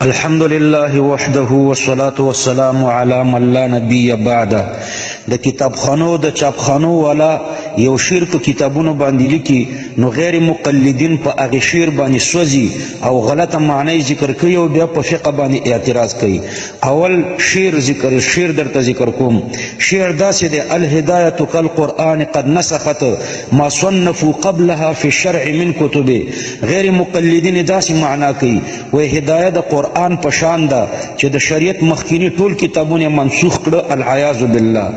الحمد لله وحده والصلاة والسلام على من لا نبي بعده. د کتابخانو د چاپخانو والا یو شعر په کتابونو باندې لیکي، نو غیر مقلدین په هغه شعر باندې سوځي او غلطه معنی ذکر کوي او بیا په فقه باندې اعتراض کوي. اول شعر درته ذکر کوم. شعر داسې دی: الهدایة کالقرآن قد نسخت ما صنفوا قبلها في الشرع من کتب. غیر مقلدین داسې معنا کوي، وایي هدایت د قرآن په شان ده چې د شریعت مخکینی ټول کتابونه منسوخ کړه. العیاذ بالله.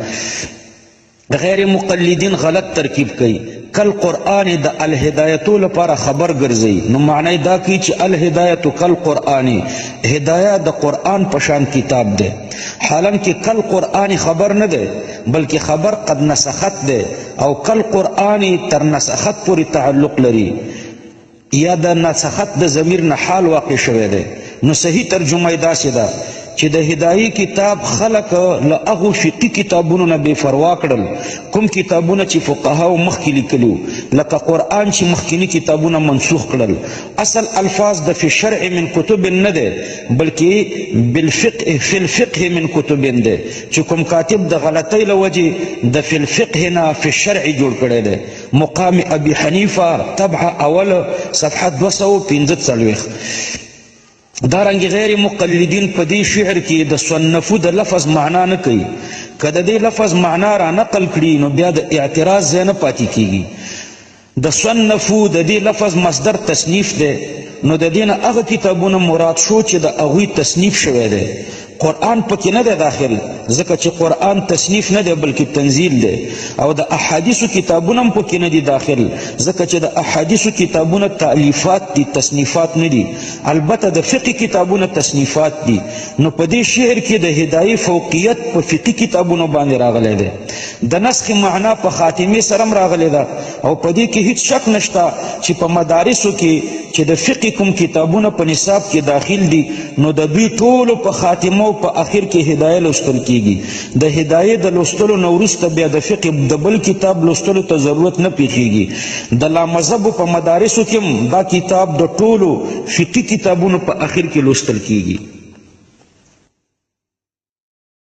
غیر مقلدین غلط ترکیب کوي. کل قرآن د الهدایتو لپاره خبر ګرځي، نو معنی دا کوي چې الهدایتو کل قرآن، هدایت د قرآن پشان کتاب ده. حالانکه کل قرآن خبر نه ده بلکې خبر قد نسخت ده، او کل قرآن تر نسخت پورې تعلق لري، یا د نسخت د ضمیر نه حال واقع شوی ده. نو صحیح ترجمه داسې ده چې د هدایي کتاب خلق له هغو فقهي کتابونو نه بې پروا کړل، کوم کتابونه چې فقهاو مخکې لیکلو، لکه قرآن چې مخکینی کتابونه منسوخ کړل. اصل الفاظ د فی شرع من کتب نه ده بلکې بالفقه فی الفقه من کتب ده، چې کوم کاتب د غلطۍ له وجې د فی الفقه نه فی الشرع جوړ کړی دی. مقام ابي حنیفه طبعه اول صفحه 245. دارنګ غیر مقلدین په دې شعر کې د صنفو د لفظ معنا نه کوي. که د دې لفظ معنا را نقل کړي نو بیا د اعتراض ځای نه پاتې کیږي. د صنفو د دې لفظ مصدر تصنیف دی، نو د دې نه هغه کتابونه مراد شو چې د هغوی تصنیف شوی دی. قرآن پکې نه دی داخل، ځکه چې قرآن تصنیف نه دی بلکې تنزیل دی. او د احادیثو کتابونه هم پکې نه دي داخل، ځکه چې د احادیثو کتابونه تالیفات دي، تصنیفات نه دي. البته د فقه کتابونه تصنیفات دي. نو په دې شعر کې د هدایي فوقیت په فقهي کتابونو باندې راغلی دی. د نسخ معنا په خاتمې سره هم راغلی ده، او په دې کې هیڅ شک نشته چې په مدارسو کې چې د فقه کوم کتابونه په نصاب کې داخل دي، نو د دوی ټولو په خاتمه او په اخر کې هدایه لوستل کیږي. د هدایه د لوستلو نه وروسته بیا د فقه د بل کتاب لوستلو ته ضرورت نه پیښیږي. د لامذهبو په مدارسو کې هم دا کتاب د ټولو فقهي کتابونو په اخر کې لوستل کیږي.